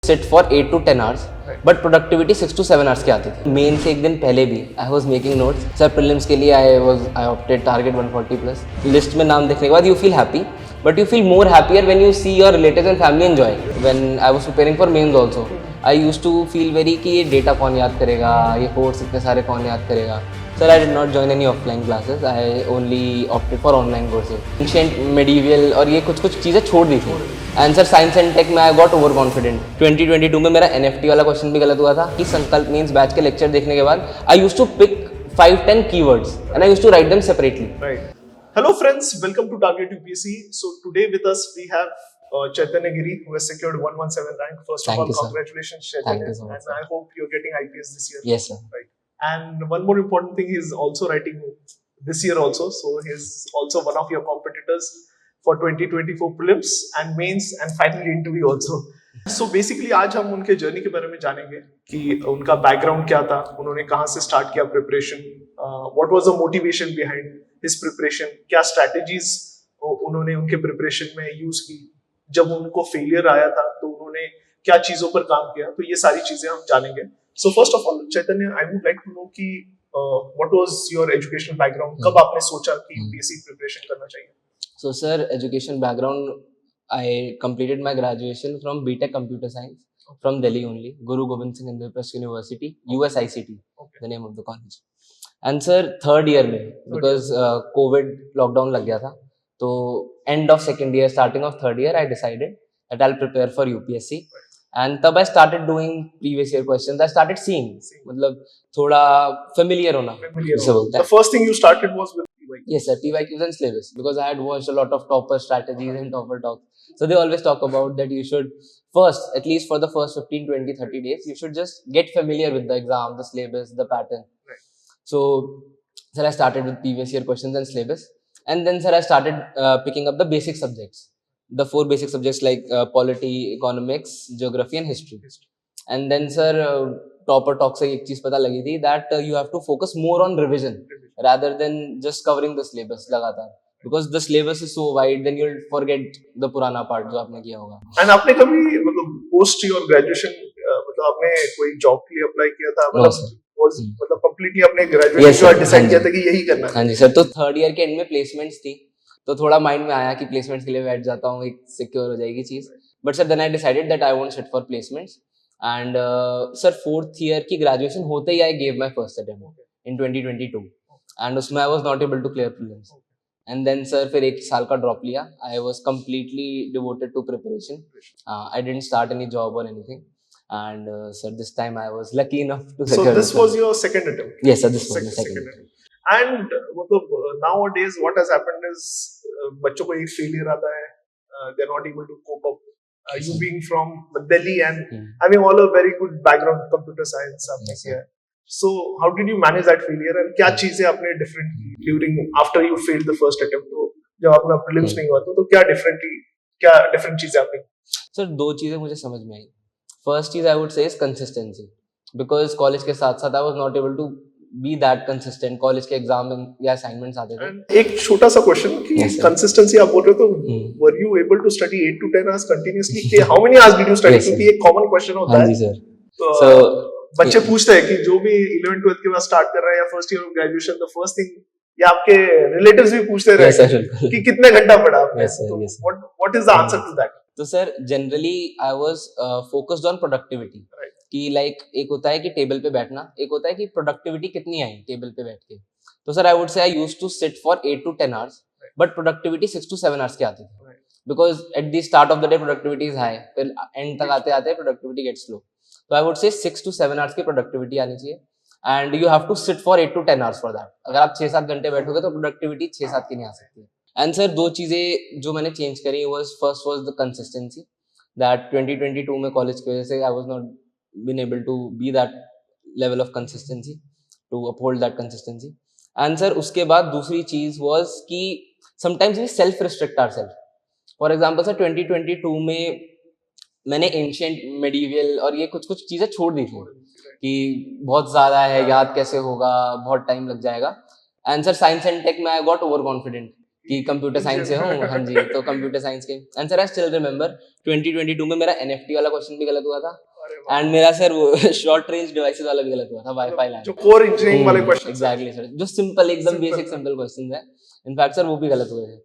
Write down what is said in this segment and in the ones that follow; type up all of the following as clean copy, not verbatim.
Seat for 8 to 10 hours, but productivity 6 to 7 hours की आती थी. मेन से एक दिन पहले भी I was making notes. Sir prelims के लिए I opted target 140 plus. List में नाम देखने के बाद you feel happy, but you feel more happier when you see your relatives and family enjoy. When I was preparing for mains also, I used to feel very कि ये data कौन याद करेगा, ये कोर्स इतने सारे कौन याद करेगा. Sir, I did not join any offline classes. I only opted for online courses. Ancient, medieval और ये कुछ चीज़ें छोड़ दी थी. And sir science and tech में आई गॉट ओवर कॉन्फिडेंट. 2022 में मेरा NFT वाला क्वेश्चन भी गलत हुआ था कि संकल्प मीन्स बैच के लेक्चर देखने के बाद I used to pick 5-10 keywords and I used to write them separately. Right. Hello friends, welcome to Target UPSC. So today with us we have Chaitanya Giri, who has secured 117 rank. First of all, congratulations Chaitanya. Thank you so much, and I hope you're getting IPS this year. Yes sir. Right. And one more important thing, he's also writing this year also. So he's also one of your competitors for 2024 prelims and mains and final interview also. So basically आज हम उनके journey के बारे में जानेंगे कि उनका background क्या था, उन्होंने कहाँ से स्टार्ट किया preparation, what was the motivation behind his preparation, क्या स्ट्रैटेजीज उन्होंने उनके प्रिपरेशन में यूज की, जब उनको फेलियर आया था तो उन्होंने क्या चीजों पर काम किया. तो ये सारी चीजें हम जानेंगे. So first of all Chaitanya, I would like to know कि what was your educational background, कब आपने सोचा कि यूपीएससी प्रिपरेशन करना चाहिए. So sir, education background, I completed my graduation from BTech Computer Science from Delhi only, Guru Gobind Singh Indraprasth University, USICT, the name of the college. And sir, third year में because COVID lockdown लग गया था, तो end of second year, starting of third year, I decided that I'll prepare for UPSC. And तब I started doing previous year questions. I started seeing, मतलब थोड़ा familiar होना. The first thing you started was with TYQ. Yes sir, TYQs and syllabus, because I had watched a lot of topper strategies and topper talks. So they always talk about that you should first, at least for the first 15, 20, 30 days, you should just get familiar with the exam, the syllabus, the pattern. Right. So sir, I started with previous year questions and syllabus. And then sir, I started picking up the basic subjects. The 4 basic subjects like polity, economics, geography and history. And then sir, topper talk से एक चीज पता लगी थी that you have to focus more on revision rather than just covering the syllabus लगातार, because the syllabus is so wide, then you'll forget the पुराना part जो आपने किया होगा. And आपने कभी मतलब post your graduation मतलब आपने कोई जॉब के लिए अप्लाई किया था, मतलब कंप्लीटली अपने ग्रेजुएशन के बाद डिसाइड किया था कि यही करना है? हाँ जी सर, तो थर्ड ईयर के एंड में प्लेसमेंट्स थी, तो थोड़ा माइंड में आया कि प्लेसमेंट्स के लिए बैठ जाता हूँ, एक सिक्योर हो जाएगी चीज. But sir then I decided that I won't sit for placements. And sir fourth year की ग्रेजुएशन होते ही I gave my first attempt in 2022 and उसमें I was not able to clear prelims. And then sir फिर एक साल का drop लिया. I was completely devoted to preparation. I didn't start any job और anything. And sir, this time I was lucky enough to secure. So this was your second attempt? Yes sir, this was my second attempt. And मतलब nowadays what has happened is बच्चों को एक failure आता है, they are not able to cope up. You being from Delhi and having all a very good background computer science आपने किया है. So how did you manage that failure and क्या चीजें आपने different की during after you failed the first attempt? तो जब आपका prelims नहीं हुआ तो क्या different चीजें आपने? Sir, 2 चीजें मुझे समझ में आई. First चीज I would say is consistency, because college के साथ साथ I was not able to be that consistent. College के एग्जाम या असाइनमेंट्स आते थे. एक छोटा सा क्वेश्चन कि कंसिस्टेंसी आप बोल रहे हो तो were you able to study 8 to 10 hours continuously? कि how many hours did you study? क्योंकि एक कॉमन क्वेश्चन होता है. हाँ जी सर. तो बच्चे पूछते हैं कि जो भी 11th 12th के बाद स्टार्ट कर रहा है या first year of graduation, the first thing या आपके रिलेटिव्स भी पूछते रहे कि कितने घंटा पढ़ा आपने. What is the answer to that? तो sir generally I was focused on productivity, कि लाइक एक होता है कि टेबल पे बैठना, एक होता है कि प्रोडक्टिविटी कितनी आई टेबल पे बैठ के. तो sir I would say I used to sit for 8 to 10 hours, but productivity 6 to 7 hours की आती थी, because at the start of the day productivity is high, फिर एंड तक आते आते प्रोडक्टिविटी गेट्स लो. तो आई वुड से 6 to 7 hours की प्रोडक्टिविटी आनी चाहिए. And you have to sit for 8 to 10 hours for that. अगर आप 6-7 घंटे बैठोगे तो प्रोडक्टिविटी 6-7 की नहीं आ सकती है. एंड सर 2 चीजें जो मैंने चेंज करी first was the consistency, that 2022 में कॉलेज की वजह से I was not been able to be that level of consistency, to uphold that consistency. And sir उसके बाद दूसरी चीज वाज कि sometimes we self restrict ourselves. For example sir 2022 में मैंने एंशिएंट, मेडिवल और ये कुछ चीजें छोड़ दी थी कि बहुत ज्यादा है, याद कैसे होगा, बहुत टाइम लग जाएगा. And sir science and tech में आई गॉट ओवर कॉन्फिडेंट कि कंप्यूटर साइंस से हूँ, हाँ जी, तो कंप्यूटर साइंस के। And sir I still remember 2022 में मेरा एनएफटी वाला क्वेश्चन भी गलत हुआ था, अरे वाह, एंड मेरा सर वो शॉर्ट रेंज डिवाइसेस वाला भी गलत हुआ था, वाईफाई मतलब लैन। जो कोर इंजीनियरिंग वाले क्वेश्चन एग्जैक्टली सर, जो सिंपल एकदम Simple, बेसिक हाँ। सिंपल क्वेश्चन है, इनफैक्ट सर वो भी गलत हुए थे।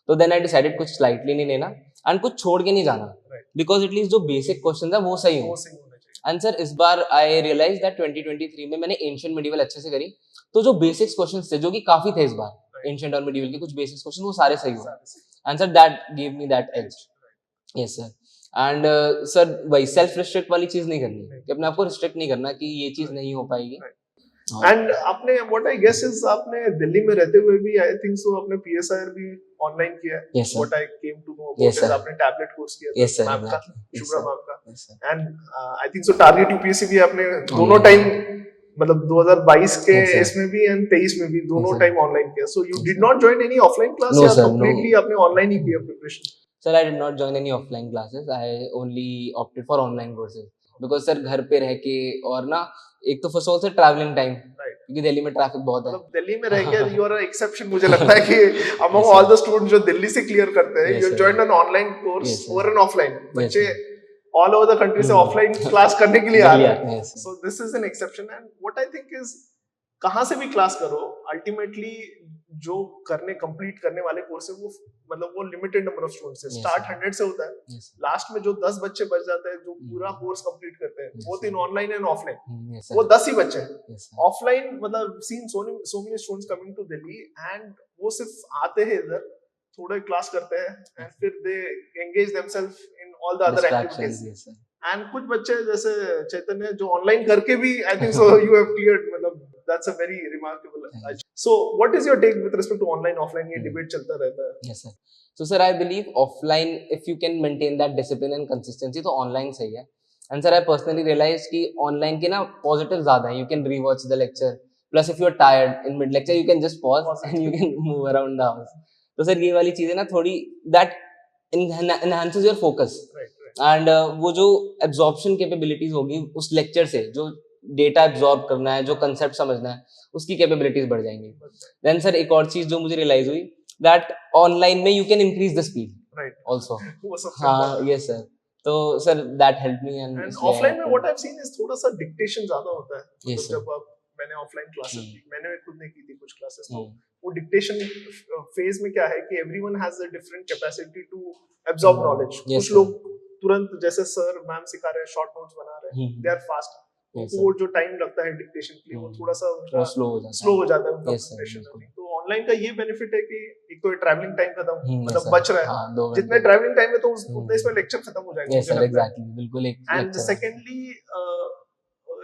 तो देन आई डिसाइडेड कुछ स्लाइटली नहीं लेना एंड कुछ छोड़ के नहीं जाना, Right. बिकॉज एटलीस्ट जो बेसिक क्वेश्चन है वो सही हो। वो सही होना चाहिए। एंड सर इस बार आई रियलाइज दैट 2023 में मैंने एंशिएंट मिडिवल अच्छे से करी, तो जो बेसिक्स क्वेश्चंस थे जो कि काफी थे इस बार, एंशिएंट और मिडिवल के कुछ बेसिक्स क्वेश्चन वो सारे सही हुए, and sir that give me that edge. Yes sir. And sir वही सेल्फ रिस्ट्रिक्ट वाली चीज नहीं करनी, कि अपने आप को रिस्ट्रिक्ट नहीं करना कि ये चीज नहीं हो पाएगी। एंड आपने व्हाट आई गेस इज आपने दिल्ली में रहते हुए भी आई थिंक सो आपने पीएसआईआर भी ऑनलाइन किया है। Yes, sir. What I came to know Yes, about is sir. आपने टैबलेट कोर्स किया था Yes, sir, मैम का, exactly. Yes, Shubhra sir. Ma'am का, Yes, sir. And I think so target UPSC भी आपने दोनों टाइम मतलब 2022 के Yes, sir. इसमें भी एंड 23 में भी दोनों Yes, sir. टाइम ऑनलाइन किया। So you Yes, did sir. Not join any offline class No, या sir, no. कंप्लीटली आपने ऑनलाइन ही किया preparation? Sir I did not join any offline classes, I only opted for online courses, because sir घर पे रह के, और ना एक तो first of all sir travelling time, क्योंकि दिल्ली में ट्रैफिक बहुत है। मतलब दिल्ली में रह के यू आर एक्सेप्शन मुझे लगता है कि अमंग ऑल द स्टूडेंट्स जो दिल्ली से क्लियर करते हैं, Yes, you sir. Joined an online course Yes, sir. Over an offline. Yes, बच्चे sir. All over the country से ऑफलाइन क्लास करने के लिए आ रहे हैं। Yes, sir. So this is an exception and what I think is कहां से भी क्लास करो, अल्टीमेटली जो करने कंप्लीट करने वाले कोर्स है वो मतलब वो लिमिटेड नंबर ऑफ स्टूडेंट्स है। Yes, start sir. 100 से होता है, Yes, sir. लास्ट में जो 10 बच्चे बच जाते हैं जो पूरा कोर्स कंप्लीट करते हैं, Yes, both sir. In online and offline, Yes, sir. वो 10 ही बच्चे हैं। Yes, sir. ऑफलाइन मतलब seen so many students coming to Delhi and वो सिर्फ आते हैं इधर, थोड़े क्लास करते हैं एंड फिर they engage themselves in all the other Distractions, activities. yes, sir. And कुछ बच्चे जैसे चैतन्य जो ऑनलाइन करके भी I think so you have cleared, मतलब that's a very remarkable. So what is your take with respect to online offline? ये debate चलता रहता है। Yes, sir. So sir, I believe offline, if you can maintain that discipline and consistency, तो online सही है। And sir, I personally realized कि online के ना positives ज़्यादा हैं। You can rewatch the lecture. Plus, if you are tired in mid lecture, you can just pause and you can move around the house. तो sir ये वाली चीज़ें ना थोड़ी that enhances your focus. Right. And वो जो absorption capabilities होगी उस लेक्चर से, जो डेटा एब्जॉर्ब करना है, जो कंसेप्ट समझना है, उसकी कैपेबिलिटीज बढ़ जाएंगी। देन सर एक और चीज जो मुझे रियलाइज हुई, दैट ऑनलाइन में you can increase the speed Right. Also. वो सबसे हाँ, important यस सर। तो sir that help me. And offline में what I have seen is थोड़ा सा डिक्टेशन ज्यादा होता है। Yes, मतलब sir. जब आप मैंने ऑफलाइन क्लासेस दी, मैंने खुद ने की थी कुछ क्लासेस, तो Hmm. वो डिक्टेशन फेज में क्या है कि everyone has a different capacity to absorb knowledge. Yes, कुछ sir. लोग तुरंत जैसे सर मैम सिखा रहे हैं, शॉर्ट नोट्स बना रहे हैं, they are fast. Yes, sir. वो जो टाइम लगता है डिक्टेशन के लिए वो थोड़ा सा वो उनका स्लो हो जाता है। स्लो हो जाता है उनका Yes, sir, प्रिपरेशन। बिल्कुल। तो ऑनलाइन का ये बेनिफिट है कि एक तो ट्रैवलिंग टाइम खत्म, Yes, मतलब sir. बच रहा है। हाँ, 2 जितने घंटे। ट्रैवलिंग टाइम है तो उतने इसमें लेक्चर खत्म हो जाएंगे। यस सर, एग्जैक्टली, बिल्कुल एक एंड lecture है। सेकेंडली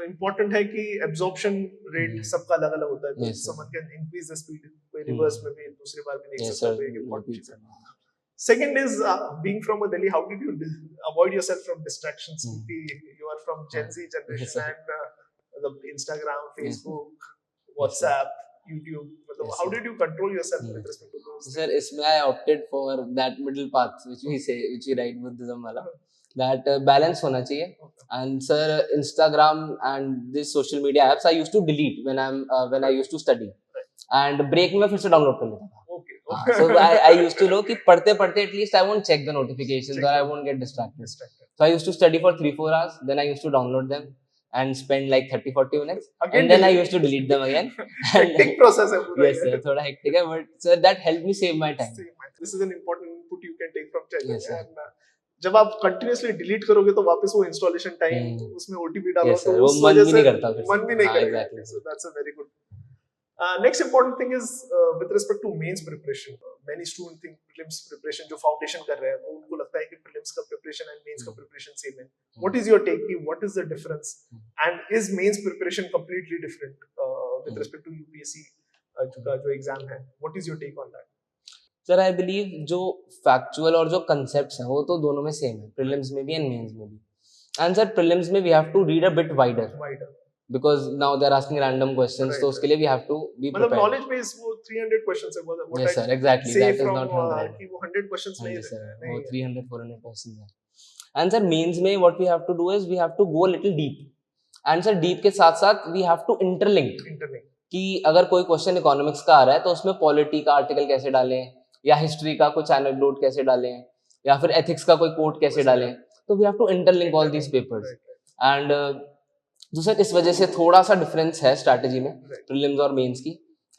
इम्पोर्टेंट है कि एब्जॉर्प्शन रेट सबका अलग अलग होता है। तो Yes, sir. Someone can increase the speed, कोई रिवर्स में भी दूसरी बार भी नहीं Yes, सकता, sir. तो एक इम्पोर्टेंट चीज है। Repeat. Second is being from a Delhi, how did you avoid yourself from distractions? You are from Gen Z generation, Yes, sir. and the Instagram, Yes, sir. Facebook, WhatsApp, YouTube. Yes, How sir. did you control yourself with respect to those? Sir, इसमें I opted for that middle path which we say, which we write Buddhism वाला, that balance होना चाहिए। And sir, Instagram and this social media apps I used to delete when I used to study, and break में फिर से download कर लेता था। Okay. So I used to know कि पढ़ते पढ़ते at least I won't check the notifications or I won't get distracted. So I used to study for 3-4 hours, then I used to download them and spend like 30-40 minutes, Again and then I delete. used to delete them again. Hectic process है पूरा। Yes sir, थोड़ा hectic है, but sir that helped me save my time. This is an important input you can take from Chaitanya. Yes, sir. And, जब आप continuously delete करोगे तो वापस वो इंस्टॉलेशन टाइम, उसमें ओटीपी डालो, Yes, तो sir. वो उस मन वजह भी से नहीं करता फिर से। मन भी नहीं हाँ, करेगा। exactly. So that's a very good. Next important thing is with respect to mains preparation. Many students think prelims preparation जो फाउंडेशन कर रहे हैं, वो उनको लगता है कि prelims का preparation and mains का preparation same है। What is your take? What is the difference? And is mains preparation completely different with respect to UPSC का जो एग्जाम है? What is your take on that? Sir I believe जो factual और जो concepts हैं वो तो दोनों में सेम है, प्रीलिम्स में भी एंड मेंस में भी। एंड सर प्रीलिम्स में we have to read a bit wider because now they are asking random questions, तो उसके लिए वी हैव टू बी मतलब प्रिपेयर्ड। नॉलेज बेस वो 300 क्वेश्चंस है, वो yes sir, exactly, that is not 100 कि वो 100 क्वेश्चंस नहीं सर, है, वो 300-400 क्वेश्चंस है। एंड सर मेंस में what we have to do is we have to go little deep, and sir deep के साथ साथ वी हैव टू इंटरलिंक कि अगर कोई क्वेश्चन इकोनॉमिक्स का आ रहा है तो उसमें पॉलिटी का आर्टिकल कैसे डालें, या हिस्ट्री का कुछ एनेक्डोट कैसे डालें, या फिर एथिक्स का कोई कोट कैसे डालें. तो we have to interlink all these papers. And तो सर इस वजह से थोड़ा सा डिफरेंस है स्ट्रैटेजी में प्रीलिम्स और मेंस की.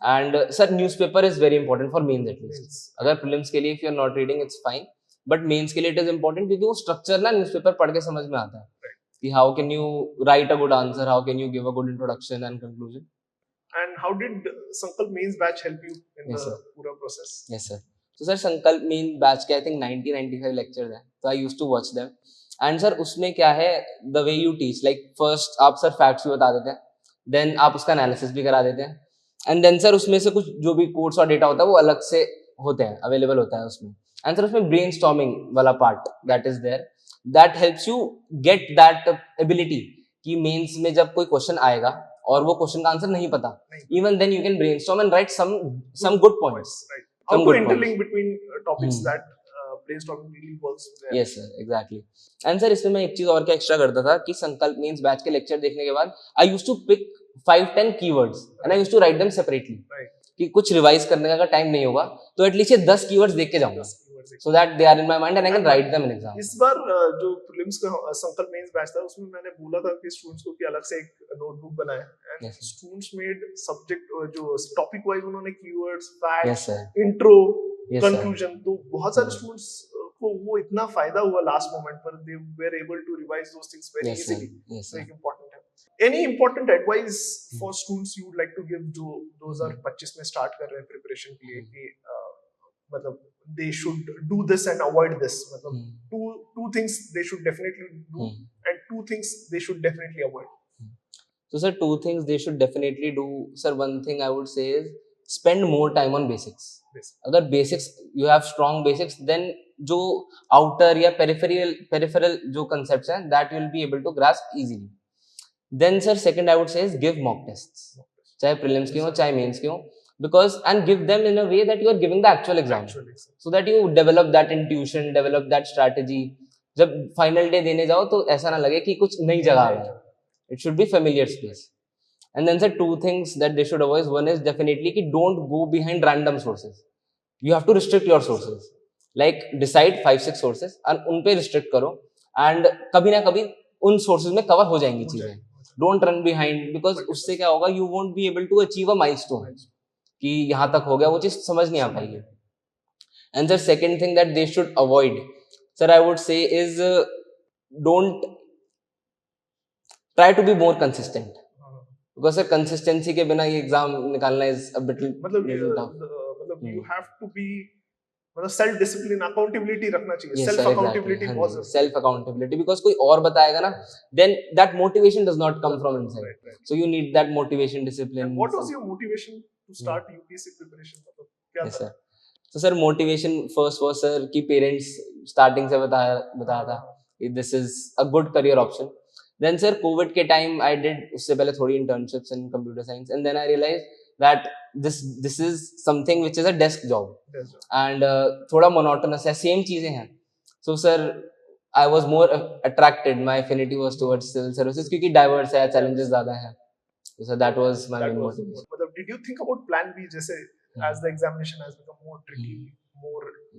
And sir newspaper is very important for mains at least. अगर प्रीलिम्स के लिए if you are not reading it's fine, but mains के लिए इट इज इंपॉर्टेंट क्योंकि वो स्ट्रक्चर ना न्यूज़पेपर पढ़ के समझ में आता है कि how can you right a good answer, how can you give a good introduction and conclusion. And how did Sankalp Mains batch help you in Yes, the sir. pura process? Yes, sir. So sir Sankalp main batch के I think 90-95 lectures हैं, तो I used to watch them. And sir उसमें क्या है, the way you teach, like first आप sir facts भी बता देते हैं, देन आप उसका एनालिसिस भी करा देते हैं, एंड देन सर उसमें से कुछ जो भी कोड्स और डेटा होता है वो अलग से होते हैं, अवेलेबल होता है उसमें. एंड सर उसमें ब्रेनस्टॉर्मिंग वाला part that is there, that helps you get that ability कि मेंस में जब कोई क्वेश्चन आएगा और वो क्वेश्चन का आंसर नहीं पता, even then you can brainstorm and write some good points. Right. How Some to good interlink points. between topics Hmm. that brainstorming really works with. Yes sir, exactly. And sir इसमें मैं एक चीज और क्या extra करता था कि संकल्प मीन्स बैच के लेक्चर देखने के बाद I used to pick 5-10 keywords and I used to write them separately. Right. कि कुछ रिवाइज करने का अगर टाइम नहीं होगा तो एटलीस्ट ये 10 keywords देख के जाऊंगा, so that they are in my mind and I can write them in exam. इस बार जो प्रीलिम्स का संकल्प मेंस बैच था उसमें मैंने बोला था कि स्टूडेंट्स को कि अलग से एक नोटबुक बनाए, and Yes, sir. Students made subject जो टॉपिक वाइज उन्होंने keywords, facts, Yes sir. Intro, Yes sir. Conclusion, तो बहुत सारे स्टूडेंट्स को वो इतना फायदा हुआ लास्ट मोमेंट पर, they were able to revise those things very Yes sir. Easily. Yes So sir. एक important है. Any important advice for students you would like to give जो 2025 में स्टार्ट कर रहे हैं प्रिपरेशन के लिए कि मतलब they should do this and avoid this, मतलब two things they should definitely do and two things they should definitely avoid. So sir, two things they should definitely do. Sir, one thing I would say is spend more time on basics. अगर basics you have strong basics, then जो outer या peripheral जो concepts हैं that you will be able to grasp easily. Then sir, second I would say is give mock tests. चाहे prelims की हो चाहे mains की हो, because and give them in a way that you are giving the actual exam, so that you develop that intuition, develop that strategy. जब final day देने जाओ तो ऐसा ना लगे कि कुछ नई जगह आ गया. It should be familiar space. And then sir, two things that they should avoid. One is definitely कि don't go behind random sources. You have to restrict your sources. Like decide 5-6 sources and उन पे restrict करो, and कभी ना कभी उन sources में cover हो जाएंगी चीजें. Don't run behind, because उससे क्या होगा, you won't be able to achieve a milestone कि यहाँ तक हो गया, वो चीज समझ नहीं आ पाएगी. And the second thing that they should avoid, sir, I would say is don't try to be more consistent, because sir consistency के बिना ये exam निकालना is a bit मतलब tough. मतलब you have to be मतलब self discipline, accountability रखना चाहिए. Yes, self sir, accountability exactly. बहुत जरूरी है. Self accountability, because कोई और बताएगा ना, then that motivation does not come from inside. Right. So you need that motivation, discipline. And what was your motivation to start UPSC preparation? मतलब क्या Yes था? sir. So sir, motivation first was sir कि parents starting से बताया था कि this is a good career option. Then sir, COVID के time I did उससे पहले थोड़ी internships in computer science, and then I realized that this is something which is a desk job, and थोड़ा monotonous है, same चीजें हैं. So sir, I was more attracted, my affinity was towards civil services क्योंकि diverse है, challenges ज़्यादा हैं. So that was my main motivation. मतलब did you think about plan B जैसे as the examination has become more tricky,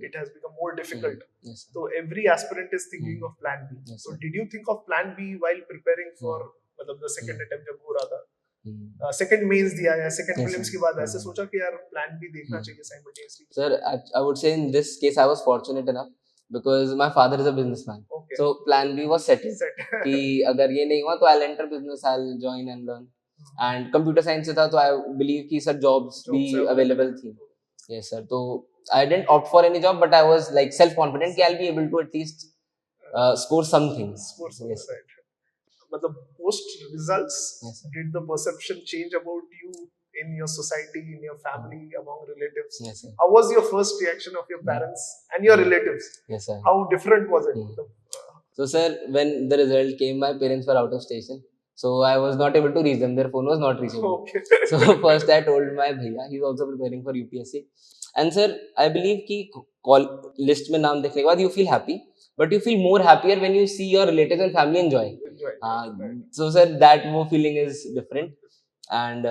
it has become more difficult. Yes, sir. So every aspirant is thinking of plan B. Yes, So sir. did you think of plan B while preparing for मतलब the second attempt जब हो रहा था? Second mains दिया या second Yes, prelims sir. के बाद ऐसे सोचा कि यार plan B देखना चाहिए simultaneously. Sir, I would say in this case I was fortunate enough because my father is a businessman. Okay. So plan B was settled Set. कि अगर ये नहीं हुआ तो I'll enter business, I'll join and learn. And computer science से था तो I believe कि sir jobs भी available थी. Yes sir. तो I didn't opt for any job, but I was like self confident कि I'll be able to at least score some things. Yes. Right. मतलब post results, Yes, sir. did the perception change about you in your society, in your family, among relatives? Yes sir. How was your first reaction of your parents and your relatives? Yes sir. How different was it? So sir, when the result came, my parents were out of station, so I was not able to reach them. Their phone was not reachable. Okay. So first I told my bhaiya, he's also preparing for UPSC. And sir, I believe कि call list में नाम देखने के बाद you feel happy, but you feel more happier when you see your relatives and family enjoy. So sir, that वो feeling is different. And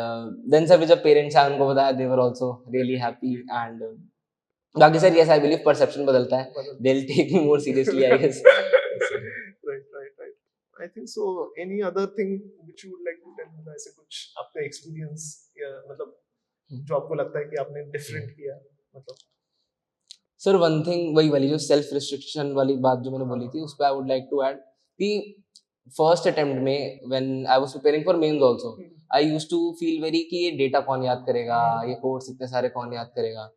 then sir, जब parents आए उनको बताया, they were also really happy. And बाकी sir yes I believe perception बदलता है, बदलता they'll take me more seriously I guess. right. I think so. Any other thing which you would like to tell me? ऐसे कुछ आपका experience या मतलब जो आपको लगता है कि आपने different किया मतलब सर वन थिंग वही वाली जो सेल्फ रिस्ट्रिक्शन वाली बात जो मैंने बोली थी उस पर I would like to add कि फर्स्ट अटेम्प्ट में when I was preparing for mains also I used to feel very कि ये डेटा कौन याद करेगा, ये कोड्स इतने सारे कौन याद करेगा.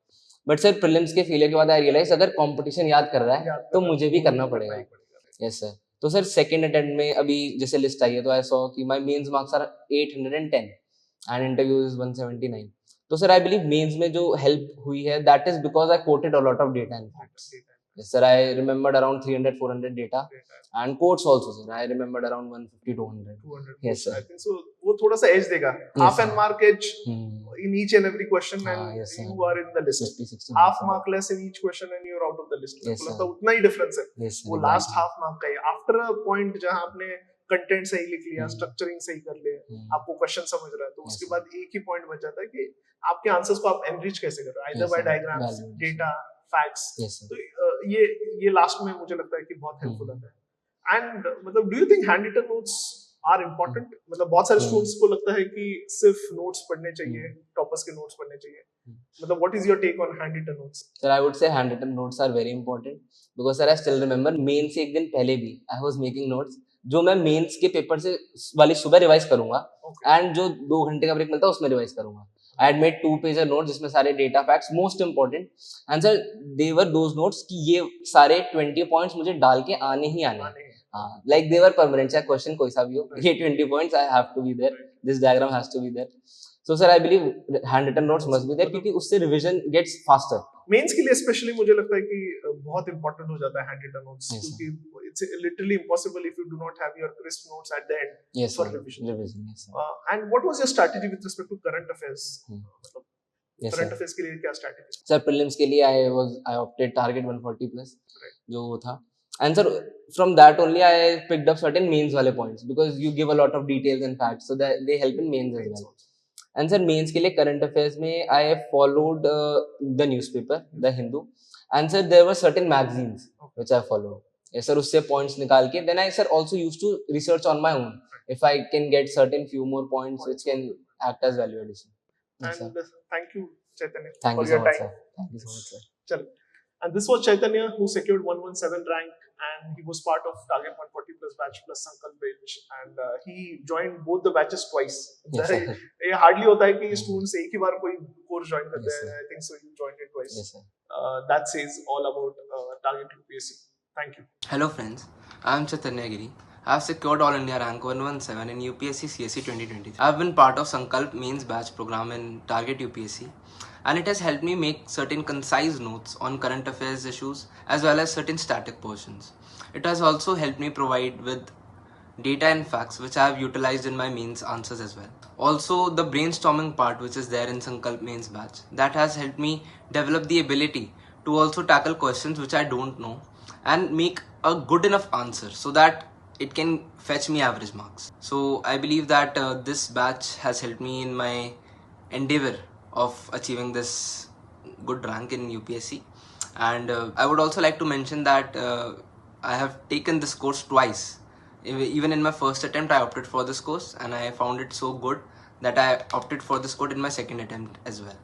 बट सर प्रीलिम्स के फेलियर के बाद आई रियलाइज अगर कंपटीशन याद कर रहा है तो मुझे भी करना पड़ेगा. Yes sir. तो सर सेकंड अटेम्प्ट में अभी जैसे लिस्ट आई है तो आई सॉ कि my mains marks are 810 and interview is 179. तो सर आई बिलीव मेंस में जो हेल्प हुई है that is because I quoted a lot of data and facts. Yes, sir. I remembered around 300, 400 data and quotes also, sir. I remembered around 150, 200. 200 Yes, sir. I think so. वो थोड़ा सा edge देगा. Half sir. and mark edge in each and every question and yes, sir. you are in the list. 50, 60 Half marks, mark less in each question and you're out of the list. Yes, मतलब sir. उतना ही difference है. Yes, sir. वो last half mark का है. After a point जहाँ आपने content सही लिख लिया, स्ट्रक्चरिंग सही कर लिया, आपको क्वेश्चन समझ रहा है, तो उसके बाद एक ही पॉइंट बच जाता है कि आपके आंसर्स को आप एनरिच कैसे कर रहे हो, either bye diagrams, data, facts. तो ये लास्ट में मुझे लगता है कि बहुत हेल्पफुल होता है. एंड मतलब do you think hand written notes are important? मतलब बहुत सारे स्टूडेंट्स को लगता है कि सिर्फ नोट्स पढ़ने चाहिए, टॉपर्स के नोट्स पढ़ने चाहिए. मतलब what is your take on hand written notes? Sir I would say hand written notes are very important because sir I still remember main से एक दिन पहले भी आई वाज मेकिंग नोट्स जो मैं मेंस के पेपर से वाली सुबह रिवाइज करूंगा एंड जो 2 घंटे का ब्रेक मिलता है उसमें रिवाइज करूंगा. I had made 2-pager notes जिसमें सारे data facts most important and sir they were those notes कि ये सारे 20 पॉइंट्स मुझे डाल के आने ही आने हैं. हाँ लाइक दे वर परमानेंट, चाहे क्वेश्चन कोई सा भी हो, ये 20 points I have to be there, this diagram has to be there. So sir I believe hand written notes must be there क्योंकि उससे रिवीजन गेट्स फास्टर. मेंस के लिए स्पेशली मुझे लगता है कि बहुत इंपॉर्टेंट हो जाता है हैंड रिटन नोट्स क्योंकि it's literally impossible if you do not have your crisp notes at the end for revision. Yes, sir. And what was your strategy with respect to current affairs? Yes, current sir. Affairs के लिए क्या strategy? Sir prelims के लिए I opted target 140 plus जो वो था and sir from that only I picked up certain mains वाले points because you give a lot of details and facts so that they help in mains as well. And sir mains के लिए current affairs में I followed the newspaper the Hindu and sir there were certain magazines which I followed. Yes, sir. उससे points निकाल के then I sir also used to research on my own if I can get certain few more points which can act as value addition. Yes, and thank you Chaitanya thank for you so your much, time. sir. Thank you so much, sir. Chal. And this was Chaitanya who secured 117 rank and he was part of Target 140 plus batch plus Sankalp batch and he joined both the batches twice. Yes, sir. ये hardly होता है कि students एक ही बार कोई course join करते हैं. I think so you joined it twice. Yes, sir. That says all about Target UPSC. Thank you. Hello friends, I am Chaitanya Giri. I have secured All India rank 117 in UPSC CSE 2023. I have been part of Sankalp Mains Batch program in Target UPSC and it has helped me make certain concise notes on current affairs issues as well as certain static portions. It has also helped me provide with data and facts which I have utilized in my mains answers as well. Also the brainstorming part which is there in Sankalp Mains Batch, that has helped me develop the ability to also tackle questions which I don't know and make a good enough answer so that it can fetch me average marks. So I believe that this batch has helped me in my endeavor of achieving this good rank in UPSC. And I would also like to mention that I have taken this course twice. Even in my first attempt I opted for this course and I found it so good that I opted for this course in my second attempt as well.